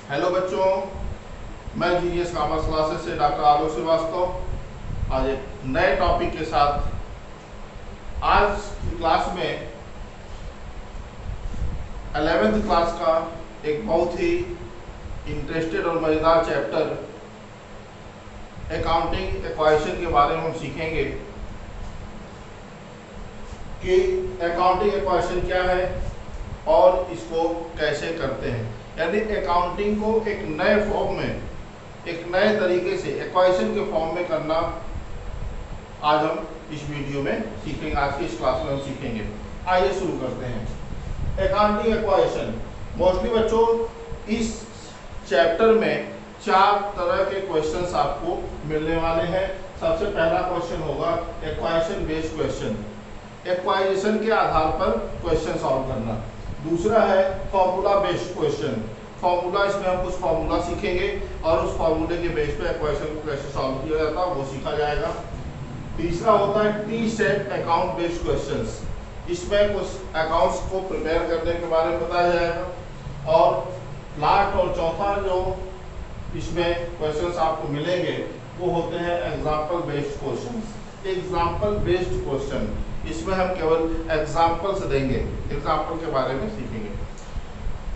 Hello बच्चों, मैं GS commerce classes से डॉक्टर आलोक श्रीवास्तव आज एक नए टॉपिक के साथ। आज की क्लास में 11th क्लास का एक बहुत ही इंटरेस्टेड और मज़ेदार चैप्टर अकाउंटिंग इक्वेशन के बारे में हम सीखेंगे कि अकाउंटिंग इक्वेशन क्या है और इसको कैसे करते हैं। यानी अकाउंटिंग को एक नए फॉर्म में, एक नए तरीके से इक्वेशन के फॉर्म में करना आज हम इस वीडियो में सीखेंगे। आज की इस क्लास में हम सीखेंगे। आइए शुरू करते हैं। अकाउंटिंग इक्वेशन मोस्टली बच्चों इस चैप्टर में 4 तरह के क्वेश्चंस आपको मिलने वाले हैं। सबसे पहला क्वेश्चन होगा इक्वेशन बेस्ड क्वेश्चन, इक्वेशन के आधार पर क्वेश्चन सॉल्व करना। दूसरा है फॉर्मूला बेस्ड क्वेश्चन, फॉर्मूला, इसमें हम कुछ फॉर्मूला सीखेंगे और उस फॉर्मूले के बेस पे इक्वेशन को कैसे सॉल्व किया जाता है वो सीखा जाएगा। तीसरा होता है T set account based questions, इसमें कुछ अकाउंट्स को प्रिपेयर करने के बारे में बताया जाएगा। और लास्ट और चौथा जो इसमें क्वेश्चंस आपको मिलेंगे वो होते हैं example based questions. Example based question, इसमें हम केवल एग्जाम्पल्स देंगे, एग्जाम्पल के बारे में सीखेंगे।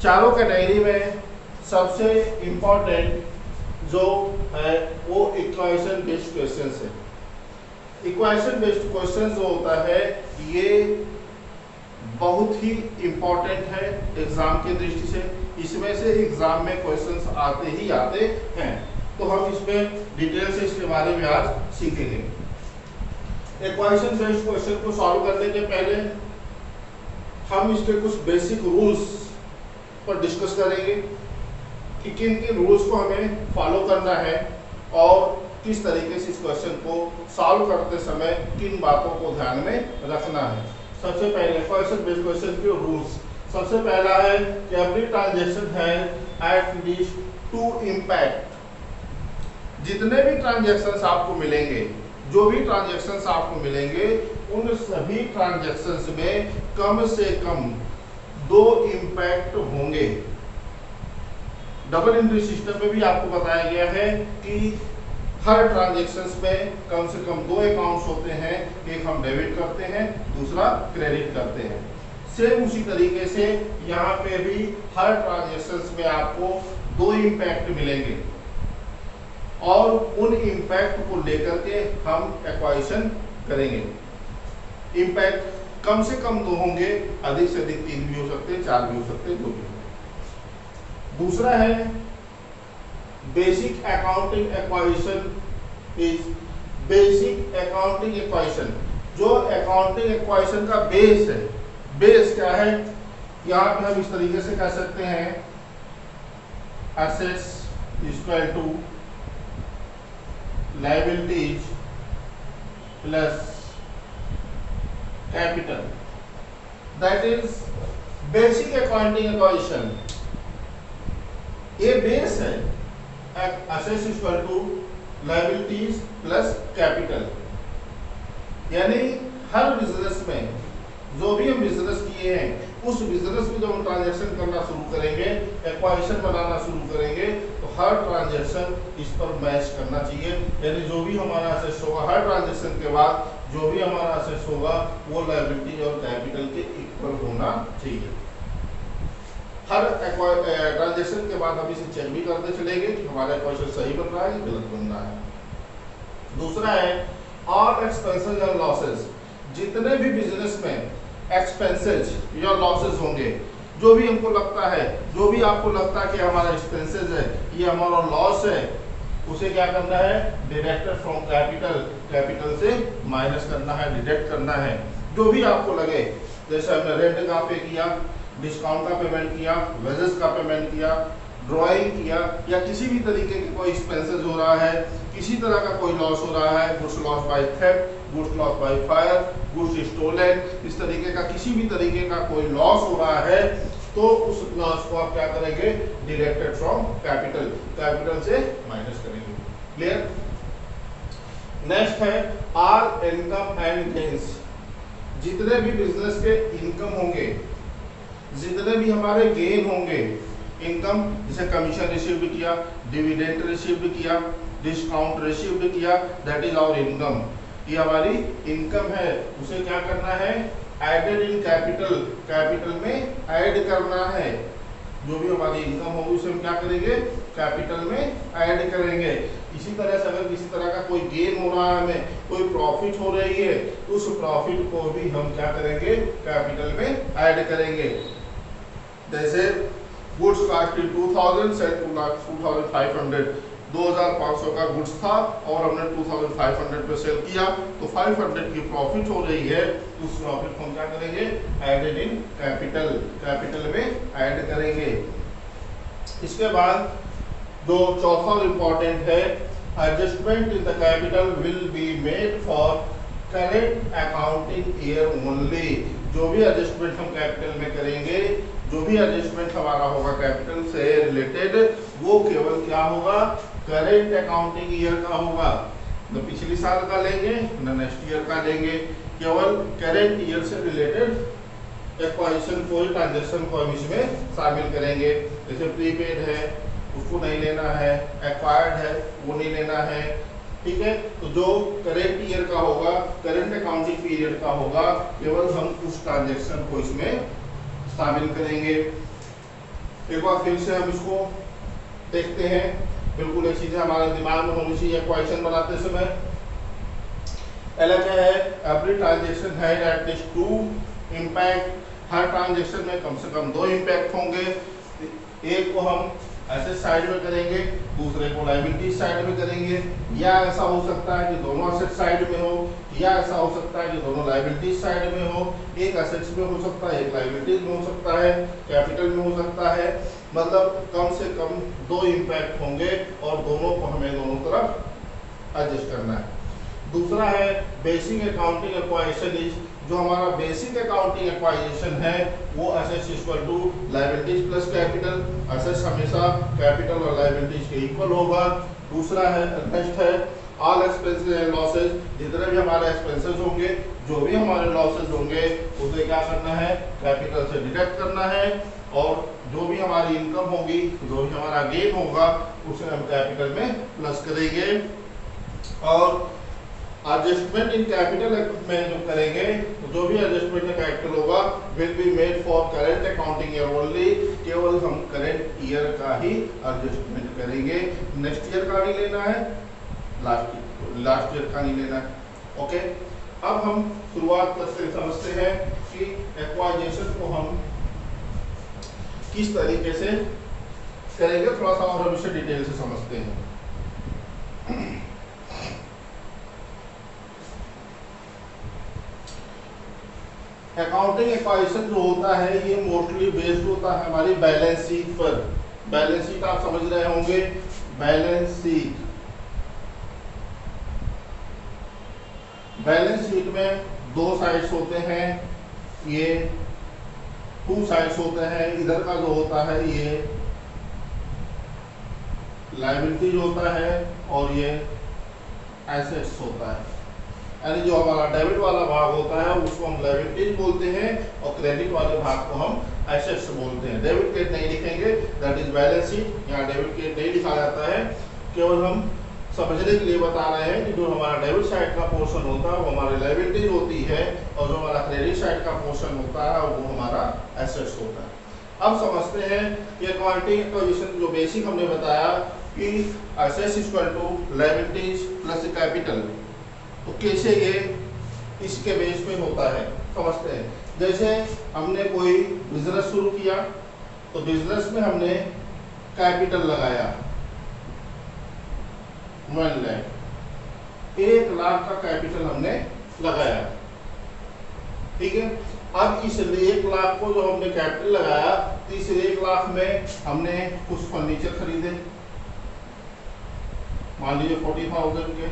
चारों कैटेगरी में सबसे इम्पोर्टेंट जो है वो इक्वेशन बेस्ड क्वेश्चंस है। इक्वेशन बेस्ड क्वेश्चन जो होता है ये बहुत ही इम्पोर्टेंट है एग्जाम की दृष्टि से। इसमें से एग्जाम में क्वेश्चंस आते ही आते हैं, तो हम इसमें डिटेल से इसके बारे में आज सीखेंगे। इक्वेशन बेस्ड क्वेश्चन को सॉल्व करने के पहले हम इसके कुछ बेसिक रूल्स पर डिस्कस करेंगे कि किन किन रूल्स को हमें फॉलो करना है और किस तरीके से इस क्वेश्चन को सॉल्व करते समय किन बातों को ध्यान में रखना है। सबसे पहले इक्वेशन बेस्ड क्वेश्चन के रूल्स। सबसे पहला है कि एवरी ट्रांजैक्शन है एट लीस्ट 2 इम्पैक्ट। जितने भी ट्रांजैक्शंस आपको मिलेंगे, जो भी ट्रांजैक्शंस आपको मिलेंगे, उन सभी ट्रांजैक्शंस में कम से कम 2 इम्पैक्ट होंगे। डबल एंट्री सिस्टम में भी आपको बताया गया है कि हर ट्रांजैक्शंस में कम से कम 2 अकाउंट्स होते हैं, एक हम डेबिट करते हैं, दूसरा क्रेडिट करते हैं। सेम उसी तरीके से यहाँ पे भी हर ट्रांजैक्शंस में आपको 2 इम्पैक्ट मिलेंगे और उन इम्पैक्ट को लेकर के हम इक्वेशन करेंगे। इम्पैक्ट कम से कम 2 होंगे, अधिक से अधिक 3 भी हो सकते हैं, 4 भी हो सकते हैं, 2 भी हो सकते हैं। दूसरा है basic accounting equation is basic accounting equation. जो अकाउंटिंग इक्वेशन का बेस है, बेस क्या है, यहाँ पे हम इस तरीके से कह सकते हैं assets equal to liabilities plus capital, that is basic accounting equation. ये बेस है, assets equal to liabilities plus capital. यानी हर बिजनेस में जो भी हम बिजनेस किए हैं, उस बिजनेस में जब हम ट्रांजैक्शन करना शुरू करेंगे, इक्वेशन बनाना शुरू करेंगे, तो हर ट्रांजैक्शन इस पर मैच करना चाहिए। यानी जो भी हमारा एसेट्स होगा, हर ट्रांजैक्शन के बाद जो भी हमारा एसेट्स होगा वो लायबिलिटी और कैपिटल के इक्वल होना चाहिए। हर ट्रांजैक्शन के बाद हम इसे चेक भी करते चलेंगे कि हमारा इक्वेशन सही बन रहा है, गलत बन रहा है। दूसरा है ऑल एक्सपेंसेस एंड लॉसेस। जितने भी बिजनेस में एक्सपेंसेस या लॉसेस होंगे, जो भी हमको लगता है, जो भी आपको लगता है कि हमारा एक्सपेंसेस है, ये हमारा लॉस है, उसे क्या करना है, डिडक्टेड फ्रॉम कैपिटल, कैपिटल से माइनस करना है, डिडक्ट करना है। जो भी आपको लगे, जैसे हमने रेंट का पे किया, डिस्काउंट का पेमेंट किया, वेजेस का पेमेंट किया, ड्राइंग किया, या किसी भी तरीके के कोई एक्सपेंसेस हो रहा है, किसी तरह का कोई लॉस हो रहा है, goods loss by theft, goods loss by fire, goods stolen, इस तरीके का किसी भी तरीके का कोई लॉस हो रहा है, तो उस लॉस को आप क्या करेंगे, डिडक्टेड फ्रॉम कैपिटल, कैपिटल से माइनस करेंगे। क्लियर। नेक्स्ट है आल इनकम एंड गेन्स। जितने भी बिजनेस के इनकम होंगे, जितने भी हमारे गेन होंगे, इनकम जैसे कमीशन रिसीव्ड किया, डिविडेंड रिसीव्ड किया, डिस्काउंट रिसीव्ड किया, दैट इज आवर इनकम। ये हमारी इनकम है। उसे क्या करना है, एडेड इन कैपिटल, कैपिटल में ऐड करना है। जो भी हमारी इनकम होगी उसे हम क्या करेंगे, कैपिटल में ऐड करेंगे। इसी तरह से अगर किसी तरह का कोई गेन हो रहा है, हमें कोई प्रॉफिट हो रही है, तो उस प्रॉफिट को भी हम क्या करेंगे, कैपिटल में ऐड करेंगे। जैसे गुड्स कॉस्ट 2000 सेल 2500, 2500 का गुड्स था और हमने 2500 पे सेल किया, तो 500 की प्रॉफिट हो रही है, उस प्रॉफिट को हम क्या करेंगे, एडेड इन कैपिटल, कैपिटल में ऐड करेंगे। इसके बाद जो चौथा इंपॉर्टेंट है, adjustment in the capital will be made for current accounting year only. जो भी एडजस्टमेंट हम कैपिटल में करेंगे, जो भी एडजस्टमेंट हमारा होगा कैपिटल से रिलेटेड, वो केवल क्या होगा, करेंट अकाउंटिंग ईयर का होगा। न पिछली साल का लेंगे न नेक्स्ट ईयर का लेंगे, केवल करेंट ईयर से रिलेटेड एक्वाजिशन कोई ट्रांजेक्शन को हम इसमें शामिल करेंगे। जैसे प्रीपेड है उसको नहीं लेना है, एक्वायर्ड है वो नहीं लेना है, ठीक है। तो जो करेंट ईयर का होगा, करेंट अकाउंटिंग पीरियड का होगा, केवल हम उस ट्रांजेक्शन को इसमें शामिल करेंगे। एक बार फिर से हम इसको देखते हैं, बिल्कुल ये चीजें हमारे दिमाग में होनी चाहिए क्वेश्चन बनाते समय। पहला क्या है, एवरी ट्रांजेक्शन है at least 2 impact. Her transaction में कम से कम 2 इम्पैक्ट होंगे। एक को हम एसेट साइड में करेंगे, दूसरे को लायबिलिटी साइड में करेंगे, या ऐसा हो सकता है कि दोनों एसेट साइड में हो, या ऐसा हो सकता है कि दोनों लायबिलिटी साइड में हो। एक एसेट्स में हो सकता है, एक लायबिलिटीज में हो सकता है, कैपिटल में हो सकता है। मतलब कम से कम 2 इम्पैक्ट होंगे और दोनों को हमें दोनों तरफ एडजस्ट करना है। दूसरा है बेसिक अकाउंटिंग एक्वाजिशन इज, जो हमारा बेसिक अकाउंटिंग एक्वाजिशन है वो assets equal to liabilities plus capital. Assets हमेशा कैपिटल और लायबिलिटीज के इक्वल होगा। दूसरा है, नेक्स्ट है ऑल एक्सपेंसेस एंड लॉसेज, जितने भी हमारे एक्सपेंसेस होंगे, जो भी हमारे लॉसेज होंगे, उसे क्या करना है, कैपिटल से डिडक्ट करना है। और जो भी हमारी इनकम होगी, जो भी हमारा गेन होगा, उसे हम कैपिटल में प्लस करेंगे। और एडजस्टमेंट इन कैपिटल में जो करेंगे, तो जो भी एडजस्टमेंट इन कैपिटल होगा will be made for current accounting year only. केवल हम करेंट ईयर का ही एडजस्टमेंट करेंगे, नेक्स्ट ईयर का नहीं लेना है, लास्ट ईयर का नहीं लेना है। ओके, अब हम शुरुआत करते समझते हैं कि एक्वाजिशन को हम किस तरीके से करेंगे। थोड़ा सा और हम इसे डिटेल से समझते हैं। अकाउंटिंग एक्वाजिशन जो होता है, ये मोस्टली बेस्ड होता है हमारी बैलेंस शीट पर। बैलेंस शीट आप समझ रहे होंगे, बैलेंस शीट। बैलेंस शीट में 2 साइड्स होते हैं, ये 2 साइड्स होते हैं। इधर का जो होता है ये लायबिलिटीज होता है और ये एसेट्स होता है। यानी जो हमारा डेबिट वाला भाग होता है उसको हम लायबिलिटीज बोलते हैं और क्रेडिट वाले भाग को हम एसेट्स बोलते हैं। डेबिट क्रेडिट नहीं लिखेंगे, दैट इज बैलेंस शीट। यहाँ डेबिट क्रेडिट नहीं लिखा जाता है, केवल हम समझने के लिए बता रहे हैं कि जो हमारा डेबिट साइड का पोर्शन होता है वो हमारी लायबिलिटीज होती है और जो हमारा क्रेडिट साइड का पोर्शन होता है वो हमारा एसेट्स होता है। अब समझते हैं कि अकाउंटिंग एक्वाजिशन जो बेसिक हमने बताया कि assets equal to liabilities plus capital, तो कैसे ये इसके बेस पे होता है समझते हैं। जैसे हमने कोई बिजनेस शुरू किया, तो बिजनेस में हमने कैपिटल लगाया 1 लाख, 1 लाख का कैपिटल हमने लगाया, ठीक है। अब इस 1 लाख को जो हमने कैपिटल लगाया, तो इस 1 लाख में हमने कुछ फर्नीचर खरीदे, मान लीजिए 40,000 के,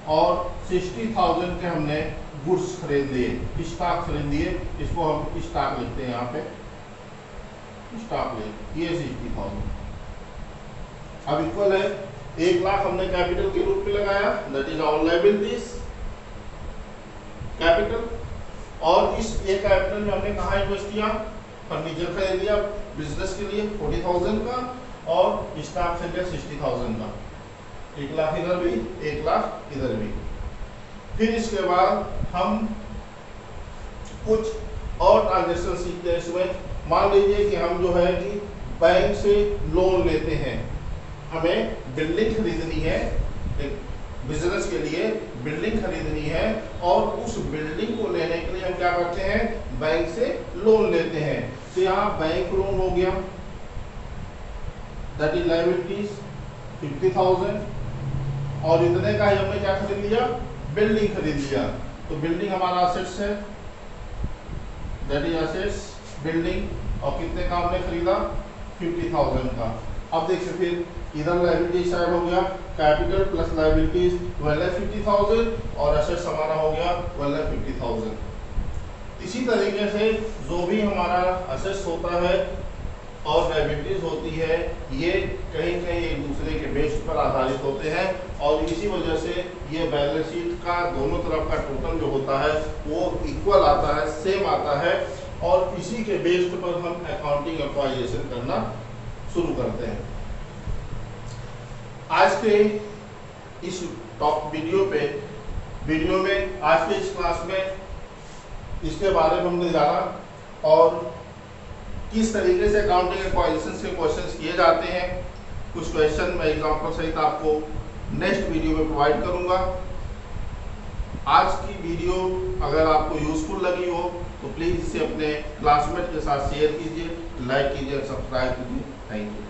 और 60,000 के हमने गुड्स खरीद लिए, स्टॉक खरीद लिए। इसको हम स्टॉक लिखते हैं, यहाँ पे स्टॉक ले, ये 60,000। अब इक्वल है 1 लाख हमने कैपिटल के रूप में लगाया, that is our liabilities capital. और इस ये कैपिटल में हमने कहाँ इन्वेस्ट किया, फर्नीचर खरीद लिया बिजनेस के लिए 40,000 का, और स्टाफ खरीद लिया 60,000 का। 1 लाख इधर भी, 1 लाख इधर भी। फिर इसके बाद हम कुछ और ट्रांजेक्शन सीखते हैं इसमें। मान लीजिए कि हम जो है कि बैंक से लोन लेते हैं, हमें बिल्डिंग खरीदनी है, एक बिजनेस के लिए बिल्डिंग खरीदनी है, और उस बिल्डिंग को लेने के लिए हम क्या करते हैं, बैंक से लोन लेते हैं। तो यहाँ बैंक लोन हो गया, दैट इज लायबिलिटीज 50,000, और इतने का ही हमने क्या खरीद लिया, बिल्डिंग खरीद लिया। तो बिल्डिंग हमारा असेट्स है, दैट इज असेट्स बिल्डिंग, और कितने का हमने खरीदा, 50,000 का। अब देखिए फिर इधर लायबिलिटी साइड हो गया, कैपिटल प्लस लायबिलिटीज 1,50,000, और असेट्स हमारा हो गया 1,50,000। इसी तरीके से जो भी हमारा असेट्स होता है और लायबिलिटीज होती है, ये कहीं कहीं एक दूसरे के बेस पर आधारित होते हैं, और इसी वजह से ये बैलेंस शीट का दोनों तरफ का टोटल जो होता है वो इक्वल आता है, सेम आता है, और इसी के बेस पर हम अकाउंटिंग एक्वाइजेशन करना शुरू करते हैं। आज के इस टॉप वीडियो में आज के इस क्लास में इसके बारे में हमने जाना, और किस तरीके से अकाउंटिंग एक्वाइजेशन के क्वेश्चंस किए जाते हैं। कुछ क्वेश्चन मैं एग्जांपल सहित आपको नेक्स्ट वीडियो में प्रोवाइड करूंगा। आज की वीडियो अगर आपको यूजफुल लगी हो तो प्लीज़ इसे अपने क्लासमेट के साथ शेयर कीजिए, लाइक कीजिए, सब्सक्राइब कीजिए। Thank you.